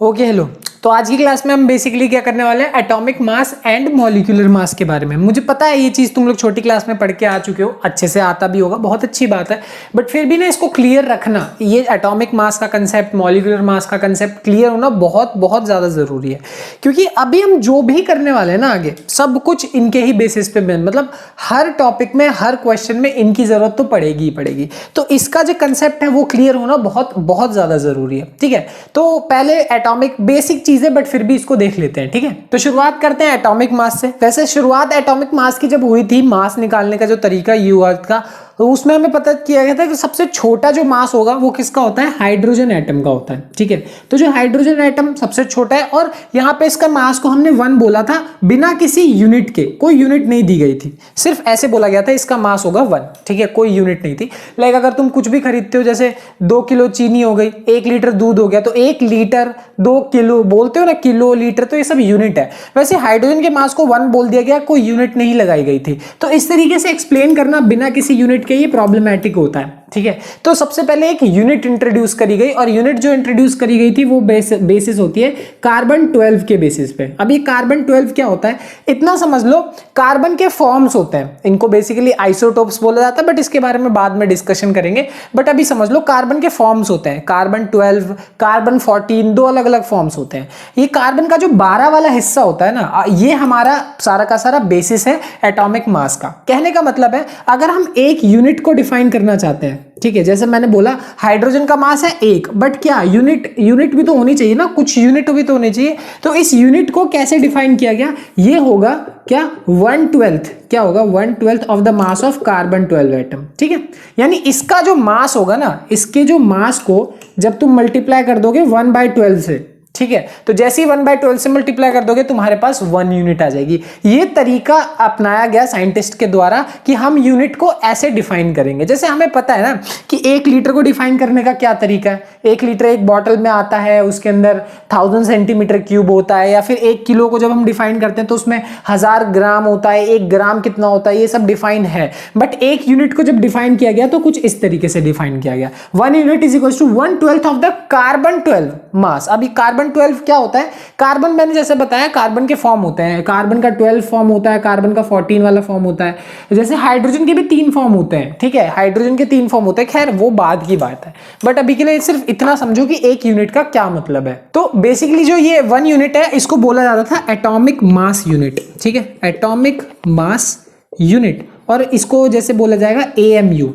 Okay hello. तो आज की क्लास में हम बेसिकली क्या करने वाले हैं, atomic mass and molecular mass के बारे में। मुझे पता है ये चीज़ तुम लोग छोटी क्लास में पढ़ के आ चुके हो, अच्छे से आता भी होगा, बहुत अच्छी बात है। बट फिर भी ना इसको क्लियर रखना, ये एटॉमिक मास का कंसेप्ट, मॉलिक्यूलर मास का कंसेप्ट क्लियर होना बहुत बहुत ज़्यादा ज़रूरी है। क्योंकि अभी हम जो भी करने वाले हैं ना आगे, सब कुछ इनके ही बेसिस पे, मतलब हर टॉपिक में, हर क्वेश्चन में इनकी ज़रूरत तो पड़ेगी ही पड़ेगी। तो इसका जो कंसेप्ट है वो क्लियर होना बहुत बहुत ज़्यादा ज़रूरी है। ठीक है, तो पहले एटॉमिक बेसिक चीज़ है बट फिर भी इसको देख लेते हैं। ठीक है, तो शुरुआत करते हैं एटॉमिक मास से। वैसे शुरुआत एटॉमिक मास की जब हुई थी, मास निकालने का जो तरीका ये हुआ था, तो उसमें हमें पता किया गया था कि सबसे छोटा जो मास होगा वो किसका होता है, हाइड्रोजन एटम का होता है। ठीक है, तो जो हाइड्रोजन एटम सबसे छोटा है, और यहाँ पे इसका मास को हमने 1 बोला था, बिना किसी यूनिट के, कोई यूनिट नहीं दी गई थी, सिर्फ ऐसे बोला गया था इसका मास होगा 1। ठीक है, कोई यूनिट नहीं थी। लाइक अगर तुम कुछ भी खरीदते हो, जैसे 2 किलो चीनी हो गई, 1 लीटर दूध हो गया, तो 1 लीटर 2 किलो बोलते हो ना, किलो लीटर, तो ये सब यूनिट है। वैसे हाइड्रोजन के मास को 1 बोल दिया गया, कोई यूनिट नहीं लगाई गई थी। तो इस तरीके से एक्सप्लेन करना बिना किसी यूनिट के ये प्रॉब्लमैटिक होता है। ठीक है, तो सबसे पहले एक यूनिट इंट्रोड्यूस करी गई, और यूनिट जो इंट्रोड्यूस करी गई थी वो बेसिस होती है कार्बन 12 के बेसिस पे। अब ये कार्बन 12 क्या होता है, इतना समझ लो, कार्बन के फॉर्म्स होते हैं, इनको बेसिकली आइसोटोप्स बोला जाता है, बट इसके बारे में बाद में डिस्कशन करेंगे। बट अभी समझ लो कार्बन के फॉर्म्स होते हैं, कार्बन 12, कार्बन 14, 2 अलग अलग फॉर्म्स होते हैं। ये कार्बन का जो 12 वाला हिस्सा होता है ना, ये हमारा सारा का सारा बेसिस है एटॉमिक मास का। कहने का मतलब है, अगर हम एक यूनिट को डिफाइन करना चाहते हैं, ठीक है, जैसे मैंने बोला हाइड्रोजन का मास है 1, बट क्या यूनिट भी तो होनी चाहिए ना, कुछ यूनिट भी तो होनी चाहिए। तो इस यूनिट को कैसे डिफाइन किया गया, ये होगा क्या, 1/12, क्या होगा, 1/12 of the mass of carbon 12 atom. ठीक है, यानी इसका जो मास होगा ना, इसके जो मास को जब तुम मल्टीप्लाई कर दोगे 1/12 से, ठीक है, तो जैसे ही 1/12 से मल्टीप्लाई कर दोगे तुम्हारे पास 1 यूनिट आ जाएगी। ये तरीका अपनाया गया साइंटिस्ट के द्वारा कि हम यूनिट को ऐसे डिफाइन करेंगे। जैसे हमें पता है ना कि 1 लीटर को डिफाइन करने का क्या तरीका है, 1 लीटर एक बॉटल में आता है, उसके अंदर 1000 सेंटीमीटर क्यूब होता है, या फिर 1 किलो को जब हम डिफाइन करते हैं तो उसमें 1000 ग्राम होता है, 1 ग्राम कितना होता है, ये सब डिफाइन है। बट एक यूनिट को जब डिफाइन किया गया तो कुछ इस तरीके से डिफाइन किया गया, 1 unit is equal to 1/12 of the carbon 12 mass. अभी कार्बन 12 क्या होता है, कार्बन मैंने जैसे बताया कार्बन के फॉर्म होते हैं, कार्बन का 12 फॉर्म होता है, कार्बन का 14 वाला फॉर्म होता है, जैसे हाइड्रोजन के भी 3 फॉर्म होते हैं। ठीक है, हाइड्रोजन के 3 फॉर्म होते हैं, खैर वो बाद की बात है। बट अभी के लिए सिर्फ इतना समझो कि एक यूनिट का क्या मतलब है। तो बेसिकली जो ये 1 यूनिट है, इसको बोला जाता था एटॉमिक मास यूनिट। ठीक है, एटॉमिक मास यूनिट, और इसको जैसे बोला जाएगा AMU।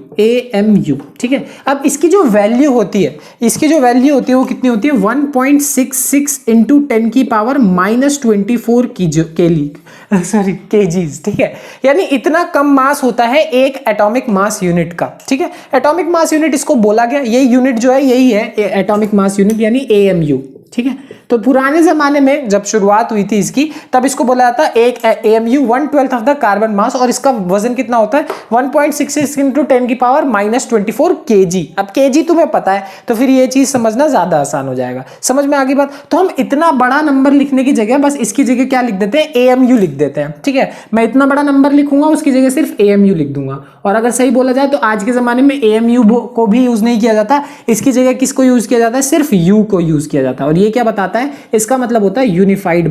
ठीक है, अब इसकी जो वैल्यू होती है, वो कितनी होती है, 1.66 इंटू 10 की पावर -24 kgs। ठीक है, यानी इतना कम मास होता है एक एटॉमिक मास यूनिट का। ठीक है, एटॉमिक मास यूनिट इसको बोला गया, ये यूनिट जो है यही है एटॉमिक मास यूनिट, यानी AMU। ठीक है, तो पुराने जमाने में जब शुरुआत हुई थी इसकी, तब इसको बोला जाता है एक AMU 1/12 ऑफ द कार्बन मास, और इसका वजन कितना होता है, 1.66 इंटू 10 की पावर -24 kg। अब kg तुम्हें पता है, तो फिर ये चीज समझना ज्यादा आसान हो जाएगा। समझ में आ गई बात। तो हम इतना बड़ा नंबर लिखने की जगह बस इसकी जगह क्या लिख देते हैं, AMU लिख देते हैं। ठीक है, मैं इतना बड़ा नंबर लिखूंगा, उसकी जगह सिर्फ AMU लिख दूंगा। और अगर सही बोला जाए तो आज के जमाने में AMU को भी यूज नहीं किया जाता, इसकी जगह किसको यूज किया जाता है, सिर्फ U को यूज किया जाता है। और ये क्या बताता है, इसका मतलब होता है यूनिफाइड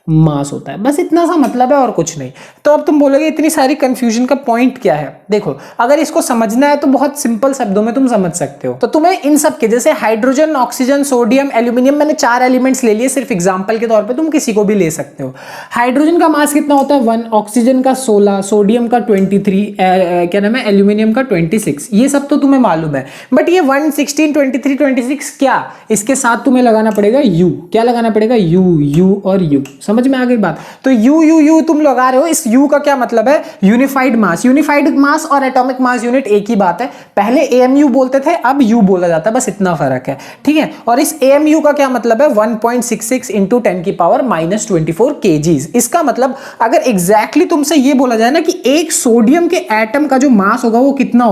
मास होता है। बस इतना सा मतलब है और कुछ नहीं। तो अब तुम बोलोगे इतनी सारी कंफ्यूजन का पॉइंट क्या है। देखो, अगर इसको समझना है तो बहुत सिंपल शब्दों में तुम समझ सकते हो। तो तुम्हें इन सब के, जैसे हाइड्रोजन, ऑक्सीजन, सोडियम, एल्यूमिनियम, मैंने 4 एलिमेंट्स ले लिए सिर्फ एग्जांपल के तौर पे, तुम किसी को भी ले सकते हो। हाइड्रोजन का मास कितना होता है, 1, ऑक्सीजन का 16, सोडियम का 23, क्या नाम है, एल्यूमिनियम का 26। ये सब तो तुम्हें मालूम है। बट ये 1, 16, 23, 26 क्या, इसके साथ तुम्हें लगाना पड़ेगा U। क्या लगाना पड़ेगा, U और U। समझ में आ गई बात। तो U तुम लगा रहे हो, इस U का क्या मतलब है, यूनिफाइड मास और एटॉमिक मास यूनिट एक ही बात है। पहले AMU बोलते थे, अब U बोला जाता है, बस इतना फर्क है। ठीक है, और इस AMU का क्या मतलब है, 1.66 इंटू 10 की पावर -24 kgs। इसका मतलब अगर एग्जैक्टली तुमसे ये बोला जाए ना कि एक सोडियम के एटम का जो मास होगा वो कितना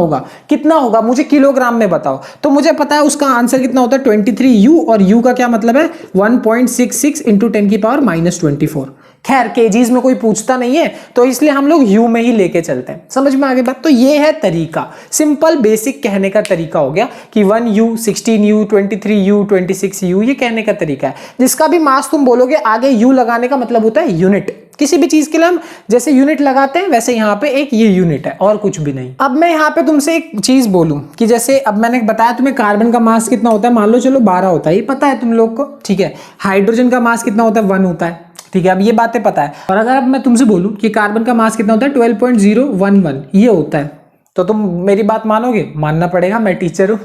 होगा, मुझे किलोग्राम में बताओ, तो मुझे पता है उसका आंसर कितना होता है 23U, और U का क्या मतलब है 1.66 इंटू 10 की पावर -24। खैर केजीज में कोई पूछता नहीं है तो इसलिए हम लोग यू में ही लेके चलते हैं। समझ में आगे बात? तो ये है तरीका, सिंपल बेसिक कहने का तरीका हो गया कि 1U 16U 23U 26U, ये कहने का तरीका है। जिसका भी मास तुम बोलोगे आगे यू लगाने का मतलब होता है यूनिट। किसी भी चीज के लिए हम जैसे यूनिट लगाते हैं वैसे यहाँ पे एक ये यूनिट है और कुछ भी नहीं। अब मैं यहाँ पे तुमसे एक चीज बोलूं कि जैसे अब मैंने बताया तुम्हें कार्बन का मास कितना होता है, मान लो चलो 12 होता है, ये पता है तुम लोग को, ठीक है। हाइड्रोजन का मास कितना होता है, 1 होता है, ठीक है। अब ये बातें पता है। और अगर अब मैं तुमसे बोलूं कि कार्बन का मास कितना होता है, 12.011 ये होता है, तो तुम मेरी बात मानोगे? मानना पड़ेगा, मैं टीचर हूँ।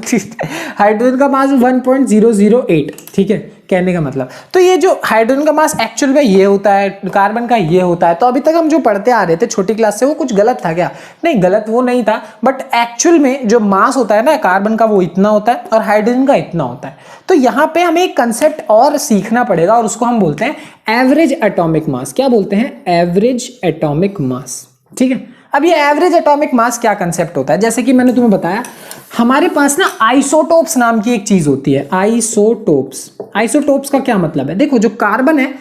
हाइड्रोजन का मास 1.008, ठीक है, कहने का मतलब। तो ये जो हाइड्रोजन का मास एक्चुअल में ये होता है, कार्बन का ये होता है। तो अभी तक हम जो पढ़ते आ रहे थे छोटी क्लास से वो कुछ गलत था क्या? नहीं, गलत वो नहीं था, बट एक्चुअल में जो मास होता है ना कार्बन का वो इतना होता है और हाइड्रोजन का इतना होता है। तो यहाँ पे हमें एक कंसेप्ट और सीखना पड़ेगा और उसको हम बोलते हैं एवरेज एटॉमिक मास। क्या बोलते हैं? एवरेज एटॉमिक मास, ठीक है। अब ये एवरेज एटॉमिक मास क्या कंसेप्ट होता है? जैसे कि मैंने तुम्हें बताया हमारे पास ना आइसोटोप्स नाम की एक चीज होती है, आइसोटोप्स। आइसोटोप्स का क्या मतलब है? देखो जो कार्बन है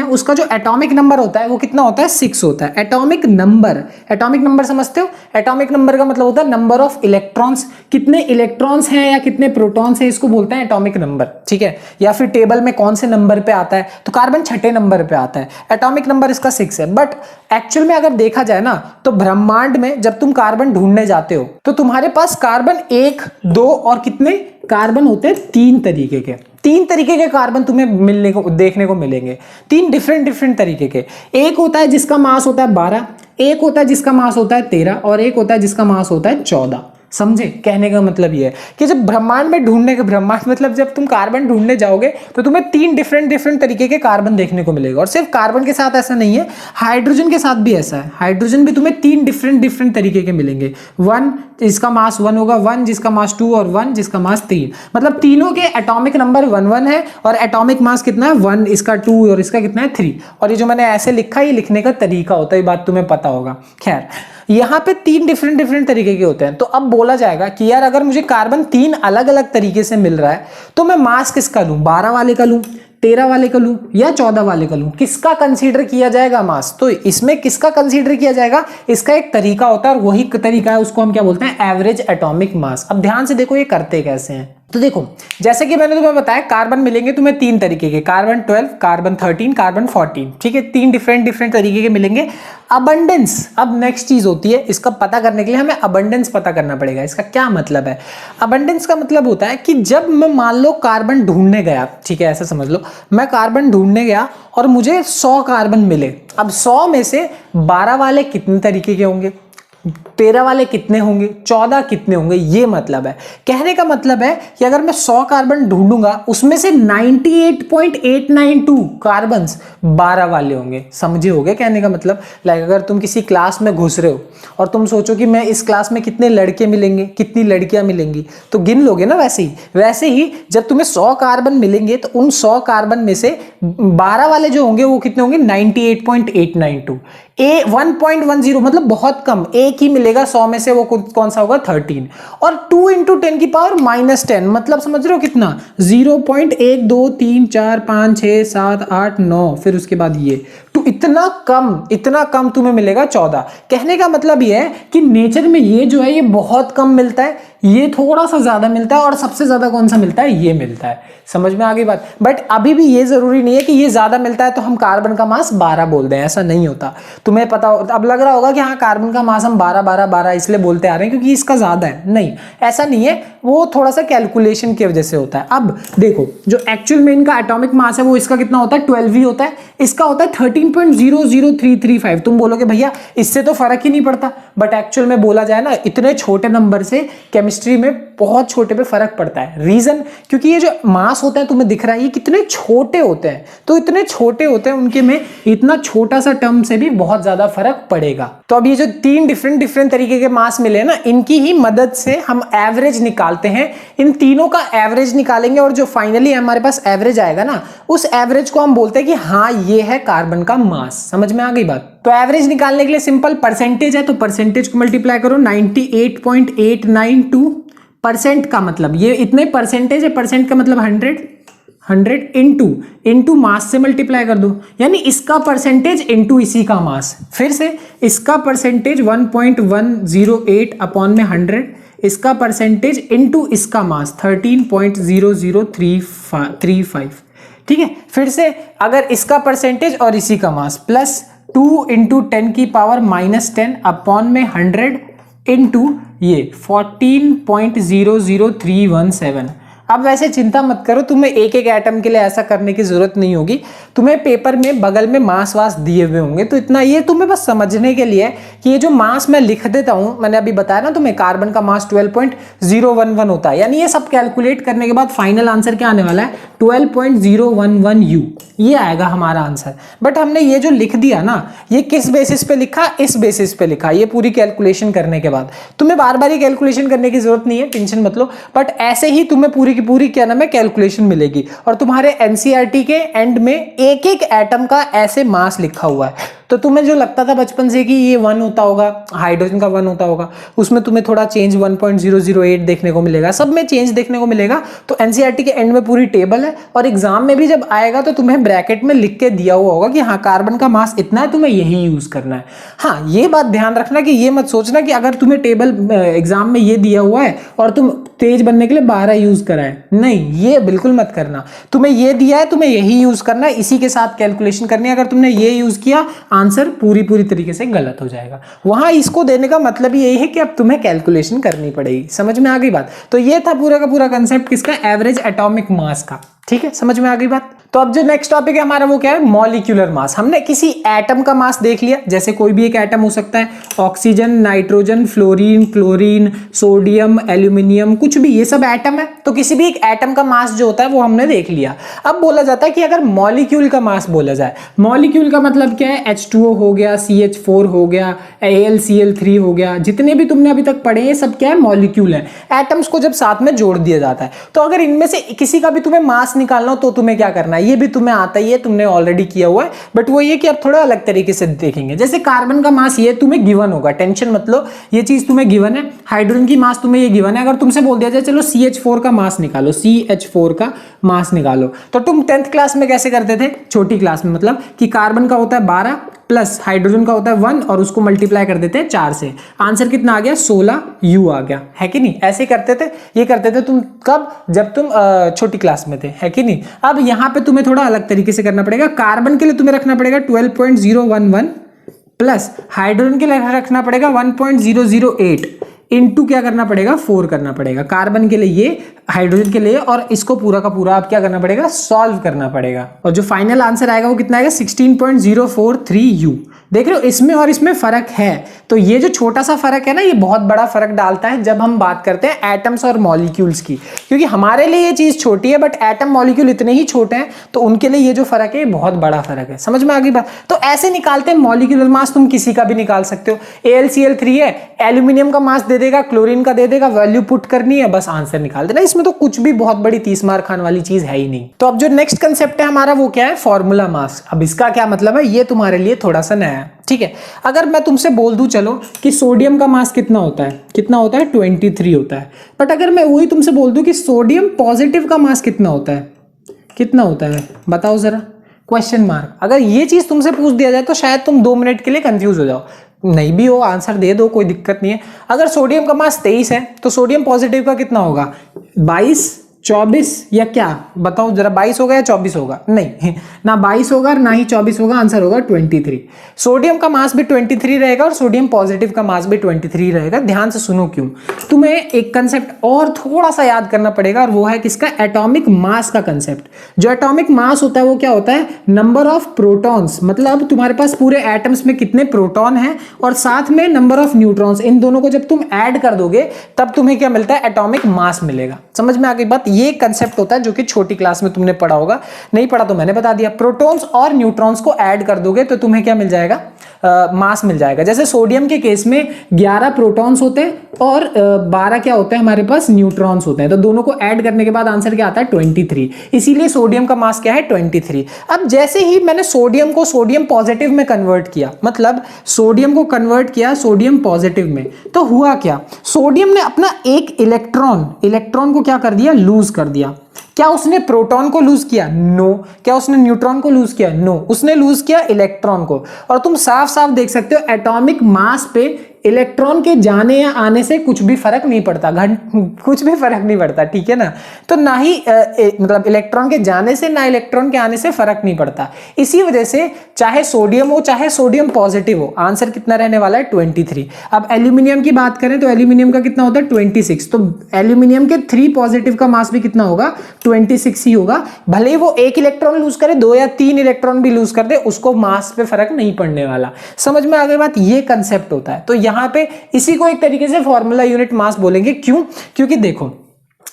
उसका जो एटॉमिक नंबर होता है वो कितना होता है, 6 होता है। एटॉमिक नंबर समझते हो? एटॉमिक नंबर का मतलब होता है नंबर ऑफ इलेक्ट्रॉन्स, कितने इलेक्ट्रॉन्स हैं या कितने प्रोटॉन्स हैं, इसको बोलते हैं एटॉमिक नंबर, ठीक है। या फिर टेबल में कौन से नंबर पे आता है, तो कार्बन 6ठे नंबर पे आता है, एटॉमिक नंबर इसका 6 है। बट एक्चुअल में अगर देखा जाए ना तो ब्रह्मांड में जब तुम कार्बन ढूंढने जाते हो तो तुम्हारे पास कार्बन 1, 2 और कितने कार्बन होते हैं, 3 तरीके के कार्बन तुम्हें देखने को मिलेंगे। 3 डिफरेंट तरीके के। एक होता है जिसका मास होता है 12, एक होता है जिसका मास होता है 13 और एक होता है जिसका मास होता है 14। समझे? कहने का मतलब ये है कि जब ब्रह्मांड मतलब जब तुम कार्बन ढूंढने जाओगे तो तुम्हें 3 डिफरेंट तरीके के कार्बन देखने को मिलेगा। और सिर्फ कार्बन के साथ ऐसा नहीं है, हाइड्रोजन के साथ भी ऐसा है। हाइड्रोजन भी तुम्हें 3 डिफरेंट तरीके के मिलेंगे। 1 जिसका मास 1 होगा, 1 जिसका मास 2 और 1 जिसका मास 3। मतलब तीनों के एटॉमिक नंबर 1 है और एटॉमिक मास कितना है, 1, इसका 2 और इसका कितना है, 3। और ये जो मैंने ऐसे लिखा है ये लिखने का तरीका होता है, ये बात तुम्हें पता होगा। खैर यहाँ पे 3 डिफरेंट तरीके के होते हैं। तो अब बोला जाएगा कि यार अगर मुझे कार्बन 3 अलग तरीके से मिल रहा है तो मैं मास किसका लूं, 12 वाले का लूं, 13 वाले का लूं या 14 वाले का लूं, किसका कंसीडर किया जाएगा मास? तो इसमें किसका कंसीडर किया जाएगा, इसका एक तरीका होता है और वही तरीका है उसको हम क्या बोलते हैं, एवरेज एटॉमिक मास। अब ध्यान से देखो ये करते कैसे हैं। तो देखो जैसे कि मैंने तुम्हें बताया कार्बन मिलेंगे तुम्हें 3 तरीके के, कार्बन 12, कार्बन 13, कार्बन 14, ठीक है। 3 डिफरेंट तरीके के मिलेंगे। अबंडेंस, अब नेक्स्ट चीज होती है, इसका पता करने के लिए हमें अबंडेंस पता करना पड़ेगा। इसका क्या मतलब है? अबंडेंस का मतलब होता है कि जब मैं मान लो कार्बन ढूंढने गया, ठीक है, ऐसा समझ लो मैं कार्बन ढूंढने गया और मुझे 100 कार्बन मिले। अब 100 में से 12 वाले कितने तरीके के होंगे, 13 वाले कितने होंगे, 14 कितने होंगे, ये मतलब है। कहने का मतलब है कि अगर मैं 100 कार्बन ढूंढूंगा उसमें से 98.892 कार्बन 12 वाले होंगे। समझे होगे कहने का मतलब? लाइक अगर तुम किसी क्लास में घुस रहे हो और तुम सोचो कि मैं इस क्लास में कितने लड़के मिलेंगे, कितनी लड़कियां मिलेंगी, तो गिन लोगे ना। वैसे ही जब तुम्हें 100 कार्बन मिलेंगे तो उन 100 कार्बन में से 12 वाले जो होंगे वो कितने होंगे, 98.892। 1.10 मतलब बहुत कम, एक ही मिलेगा 100 में से, वो कौन सा होगा, 13। और 2 × 10 की पावर -10 मतलब समझ रहे हो कितना, 0.1 2 3 4 5 6 7 8 9, फिर उसके बाद ये तो इतना कम तुम्हें मिलेगा 14। कहने का मतलब ये है कि नेचर में ये जो है ये बहुत कम मिलता है, ये थोड़ा सा ज्यादा मिलता है और सबसे ज्यादा कौन सा मिलता है, ये मिलता है। समझ में आ गई बात? बट अभी भी ये जरूरी नहीं है कि ये ज्यादा मिलता है तो हम कार्बन का मास 12 बोल दें, ऐसा नहीं होता। तुम्हें पता अब लग रहा होगा कि हाँ कार्बन का मास हम 12 इसलिए बोलते आ रहे हैं क्योंकि इसका ज्यादा है, नहीं ऐसा नहीं है, वो थोड़ा सा कैलकुलेशन की वजह से होता है। अब देखो जो एक्चुअल में इनका एटॉमिक मास है वो इसका कितना होता है, 12 ही होता है, इसका होता है 13.00335। तुम बोलोगे भैया इससे तो फर्क ही नहीं पड़ता, बट एक्चुअल में बोला जाए ना इतने छोटे नंबर से केमिस्ट्री में बहुत छोटे पे फर्क पड़ता है। रीजन क्योंकि ये जो मास होता है तुम्हें दिख रहा है ये कितने छोटे होते हैं, तो इतने छोटे होते हैं उनके में इतना छोटा सा टर्म से भी बहुत ज्यादा फर्क पड़ेगा। तो अब ये जो 3 डिफरेंट तरीके के मास मिले ना, इनकी ही मदद से हम एवरेज निकालते हैं। इन तीनों का एवरेज निकालेंगे और जो फाइनली हमारे पास एवरेज आएगा ना, उस एवरेज को हम बोलते हैं कि हाँ ये है कार्बन का मास। समझ में आ गई बात? तो एवरेज निकालने के लिए सिंपल परसेंटेज है, तो परसेंटेज को मल्टीप्लाई करो 98.892। परसेंट का मतलब ये इतने परसेंटेज है, परसेंट का मतलब 100, 100 इंटू मास से मल्टीप्लाई कर दो, यानी इसका परसेंटेज इंटू इसी का मास। फिर से इसका परसेंटेज 1.108 अपॉन में 100, इसका परसेंटेज इंटू इसका मास 13.0035। ठीक है, फिर से अगर इसका परसेंटेज और इसी का मास प्लस 2 इंटू 10 की पावर -10 अपॉन में 100 इंटू ये 14.00317। अब वैसे चिंता मत करो, तुम्हें एक एक एटम के लिए ऐसा करने की जरूरत नहीं होगी, तुम्हें पेपर में बगल में मास वास दिए हुए होंगे, तो इतना ये तुम्हें बस समझने के लिए कि ये जो मास मैं लिख देता हूं, मैंने अभी बताया ना तुम्हें कार्बन का मास 12.011 होता है, यानी ये सब कैलकुलेट करने के बाद फाइनल आंसर क्या आने वाला है 12.011 U, ये आएगा हमारा आंसर। बट हमने ये जो लिख दिया ना, ये किस बेसिस पे लिखा, इस बेसिस पे लिखा, ये पूरी कैलकुलेशन करने के बाद। तुम्हें बार बार ये कैलकुलेशन करने की जरूरत नहीं है, टेंशन मत लो, बट ऐसे ही तुम्हें पूरी की पूरी क्या नाम है कैलकुलेशन मिलेगी। और तुम्हारे एनसीईआरटी के एंड में एक एक एटम का ऐसे मास लिखा हुआ है, तो तुम्हें जो लगता था बचपन से कि ये 1 होता होगा, हाइड्रोजन का 1 होता होगा, उसमें तुम्हें थोड़ा चेंज 1.008 देखने को मिलेगा, सब में चेंज देखने को मिलेगा। तो एनसीईआरटी के एंड में पूरी टेबल है, और एग्जाम में भी जब आएगा तो तुम्हें ब्रैकेट में लिख के दिया हुआ होगा कि हाँ कार्बन का मास इतना है, तुम्हें यही यूज करना है। हाँ ये बात ध्यान रखना कि ये मत सोचना कि अगर तुम्हें टेबल एग्जाम में ये दिया हुआ है और तुम तेज बनने के लिए 12 यूज करा है, नहीं ये बिल्कुल मत करना। तुम्हें ये दिया है, तुम्हें यही यूज करना है, इसी के साथ कैलकुलेशन करनी है। अगर तुमने ये यूज किया, आंसर पूरी तरीके से गलत हो जाएगा। वहां इसको देने का मतलब यही है कि अब तुम्हें कैलकुलेशन करनी पड़ेगी। समझ में आ गई बात? तो ये था पूरा का पूरा कंसेप्ट किसका, एवरेज एटॉमिक मास का। ठीक है, समझ में आ गई बात? तो अब जो नेक्स्ट टॉपिक है हमारा वो क्या है, मॉलिक्यूलर मास। हमने किसी एटम का मास देख लिया, जैसे कोई भी एक एटम हो सकता है, oxygen, nitrogen, fluorine, chlorine, sodium, aluminium, कुछ भी, ये सब एटम है। तो किसी भी एक एटम का मास जो होता है वो हमने देख लिया। अब बोला जाता है कि अगर मॉलिक्यूल का मास बोला जाए, मॉलिक्यूल का मतलब क्या है, H2O हो गया, CH4 हो गया, AlCl3 हो गया, जितने भी तुमने अभी तक पढ़े ये सब क्या है, मॉलिक्यूल है। एटम्स को जब साथ में जोड़ दिया जाता है, तो अगर इनमें से किसी का भी तुम्हें मास निकालना हो तो तुम्हें क्या करना है, ये भी तुम्हें आता ही है, तुमने ऑलरेडी किया हुआ है, बट वो ये कि अब थोड़ा अलग तरीके से देखेंगे। जैसे कार्बन का मास ये तुम्हें गिवन होगा, टेंशन मत लो, ये चीज तुम्हें गिवन है। हाइड्रोजन की मास तुम्हें ये गिवन है। अगर तुमसे बोल दिया जाए चलो CH4 का मास निकालो, CH4 का मास निकालो, तो तुम 10th क्लास में कैसे करते थे, छोटी क्लास में, मतलब कि कार्बन का होता है 12 प्लस हाइड्रोजन का होता है 1 और उसको मल्टीप्लाई कर देते हैं 4 से, आंसर कितना आ गया, 16 U आ गया, है कि नहीं? ऐसे करते थे, ये करते थे तुम कब, जब तुम छोटी क्लास में थे, है कि नहीं? अब यहाँ पे तुम्हें थोड़ा अलग तरीके से करना पड़ेगा। कार्बन के लिए तुम्हें रखना पड़ेगा 12.011 प्लस हाइड्रोजन के लिए रखना पड़ेगा 1.008 इंटू क्या करना पड़ेगा, 4 करना पड़ेगा। कार्बन के लिए ये, हाइड्रोजन के लिए, और इसको पूरा का पूरा आप क्या करना पड़ेगा, सॉल्व करना पड़ेगा। और जो फाइनल आंसर आएगा वो कितना आएगा, 16.043 U। देख रहे हो, इसमें और इसमें फर्क है। तो ये जो छोटा सा फर्क है ना, ये बहुत बड़ा फर्क डालता है जब हम बात करते हैं एटम्स और मॉलिक्यूल्स की, क्योंकि हमारे लिए ये चीज छोटी है, बट एटम मॉलिक्यूल इतने ही छोटे हैं, तो उनके लिए ये जो फर्क है ये बहुत बड़ा फर्क है। समझ में आ गई बात? तो ऐसे निकालते हैं मॉलिक्यूलर मास, तुम किसी का भी निकाल सकते हो। AlCl3 है, एल्यूमिनियम का मास दे देगा, क्लोरीन का दे देगा, वैल्यू पुट करनी है, बस आंसर निकाल देना। इसमें तो कुछ भी बहुत बड़ी 30 मार खाने वाली चीज है ही नहीं। तो अब जो नेक्स्ट कंसेप्ट है हमारा वो क्या है, फॉर्मूला मास। अब इसका क्या मतलब है, ये तुम्हारे लिए थोड़ा सा नया है। ठीक है, अगर मैं तुमसे बोल दूं चलो कि सोडियम का मास कितना होता है, कितना होता है, 23 होता है। बट अगर मैं वही तुमसे बोल दूं कि सोडियम पॉजिटिव का मास कितना होता है, कितना होता है, बताओ जरा, क्वेश्चन मार्क। अगर ये चीज तुमसे पूछ दिया जाए तो शायद तुम 2 मिनट के लिए कंफ्यूज हो जाओ, नहीं भी हो आंसर दे दो, कोई दिक्कत नहीं है। अगर सोडियम का मास 23 है तो सोडियम पॉजिटिव का कितना होगा, 22, 24 या क्या, बताओ जरा, 22 होगा या 24 होगा? नहीं, ना 22 होगा ना ही 24 होगा, आंसर होगा 23। सोडियम का मास भी 23 रहेगा और सोडियम पॉजिटिव का मास भी 23 रहेगा। ध्यान से सुनो क्यों, तुम्हें एक कंसेप्ट और थोड़ा सा याद करना पड़ेगा, और वो है किसका, एटॉमिक मास का कंसेप्ट। जो एटॉमिक मास होता है वो क्या होता है, नंबर ऑफ प्रोटॉन्स, मतलब तुम्हारे पास पूरे एटम्स में कितने प्रोटॉन हैं और साथ में नंबर ऑफ न्यूट्रॉन्स, इन दोनों को जब तुम ऐड कर दोगे तब तुम्हें क्या मिलता है, एटॉमिक मास मिलेगा। समझ में आ गई बात? ये कंसेप्ट होता है जो कि छोटी क्लास में तुमने पढ़ा होगा, नहीं पढ़ा तो मैंने बता दिया। प्रोटॉन्स और न्यूट्रॉन्स को ऐड कर दोगे तो तुम्हें क्या मिल जाएगा, मास मिल जाएगा। जैसे सोडियम के केस में 11 प्रोटॉन्स होते हैं और 12 क्या होते हैं हमारे पास, न्यूट्रॉन्स होते हैं। तो दोनों को ऐड करने के बाद आंसर क्या आता है, 23। इसीलिए सोडियम का मास क्या है, 23। अब जैसे ही मैंने सोडियम को सोडियम पॉजिटिव में कन्वर्ट किया, मतलब सोडियम को कन्वर्ट किया सोडियम पॉजिटिव में, तो हुआ क्या, सोडियम ने अपना एक इलेक्ट्रॉन को क्या कर दिया, लूज कर दिया। क्या उसने प्रोटॉन को लूज किया? नो। क्या उसने न्यूट्रॉन को लूज किया? नो। उसने लूज किया इलेक्ट्रॉन को। और तुम साफ साफ देख सकते हो एटॉमिक मास पे इलेक्ट्रॉन के जाने या आने से कुछ भी फर्क नहीं पड़ता, कुछ भी फर्क नहीं पड़ता, ठीक है ना। तो ना ही मतलब इलेक्ट्रॉन के जाने से ना इलेक्ट्रॉन के आने से फर्क नहीं पड़ता। इसी वजह से चाहे सोडियम हो चाहे सोडियम पॉजिटिव हो, आंसर कितना रहने वाला है? 23। अब एल्यूमिनियम की बात करें तो एल्यूमिनियम का कितना होता है? 26। तो एल्यूमिनियम के 3 पॉजिटिव का मास भी कितना होगा? 26 ही होगा। भले ही वो 1 इलेक्ट्रॉन लूज करे, 2 या 3 इलेक्ट्रॉन भी लूज कर दे, उसको मास पे फर्क नहीं पड़ने वाला। समझ में आ गई बात? ये कंसेप्ट होता है। तो यहां पे इसी को एक तरीके से फॉर्मूला यूनिट मास बोलेंगे। क्यों? क्योंकि देखो,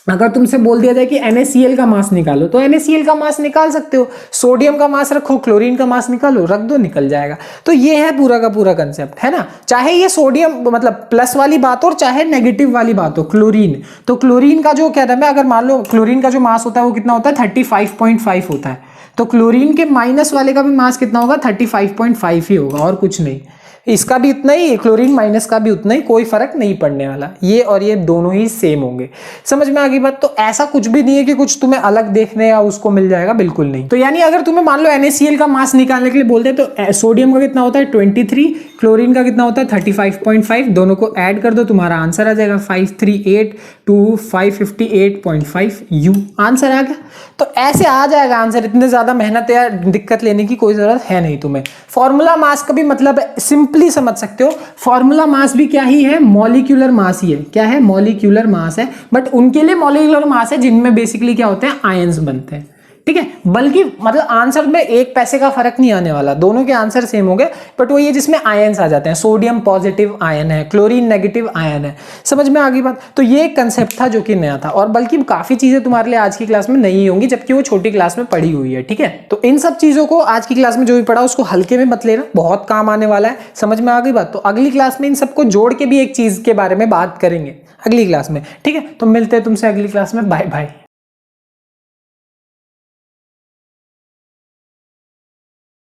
अगर तुमसे बोल दिया जाए कि NaCl का मास निकालो तो NaCl का मास निकाल सकते हो। सोडियम का मास रखो, क्लोरीन का मास निकालो, रख दो, निकल जाएगा। तो ये है पूरा का पूरा कंसेप्ट, है ना। चाहे ये सोडियम मतलब प्लस वाली बात हो और चाहे नेगेटिव वाली बात हो, क्लोरीन, तो क्लोरीन का जो क्या नाम है, अगर मान लो क्लोरीन का जो मास होता है वो कितना होता है? 35.5 होता है। तो क्लोरीन के माइनस वाले का भी मास कितना होगा? 35.5 ही होगा, और कुछ नहीं। इसका भी उतना ही, क्लोरीन माइनस का भी उतना ही, कोई फर्क नहीं पड़ने वाला। ये और ये दोनों ही सेम होंगे। समझ में आ गई बात? तो ऐसा कुछ भी नहीं है कि कुछ तुम्हें अलग देखने या उसको मिल जाएगा, बिल्कुल नहीं। तो यानी अगर तुम्हें मान लो NaCl का मास निकालने के लिए बोलते हैं तो सोडियम का कितना होता है? 23, क्लोरीन का कितना होता है? 35.5। दोनों को ऐड कर दो, तुम्हारा आंसर आ जाएगा 538 to 558.5 U। आंसर आ गया। तो ऐसे आ जाएगा आंसर, इतने ज्यादा मेहनत या दिक्कत लेने की कोई जरूरत है नहीं तुम्हें। फॉर्मूला मास का भी मतलब सिंपली समझ सकते हो, फॉर्मूला मास भी क्या ही है? मॉलिक्यूलर मास ही है। क्या है? मॉलिक्यूलर मास है। बट उनके लिए मॉलिक्यूलर मास है जिनमें बेसिकली क्या होते हैं? आयंस बनते हैं, ठीक है। बल्कि मतलब आंसर में 1 पैसे का फर्क नहीं आने वाला, दोनों के आंसर सेम हो गए। बट वो ये जिसमें आयंस आ जाते हैं, सोडियम पॉजिटिव आयन है, क्लोरीन नेगेटिव आयन है। समझ में आ गई बात? तो ये एक कंसेप्ट था जो कि नया था, और बल्कि काफी चीजें तुम्हारे लिए आज की क्लास में नहीं होंगी, जबकि वो छोटी क्लास में पढ़ी हुई है, ठीक है। तो इन सब चीजों को आज की क्लास में जो भी पढ़ा उसको हल्के में मत लेना, बहुत काम आने वाला है। समझ में आ गई बात? तो अगली क्लास में इन सबको जोड़ के भी एक चीज के बारे में बात करेंगे अगली क्लास में, ठीक है। तो मिलते हैं तुमसे अगली क्लास में। Bye bye.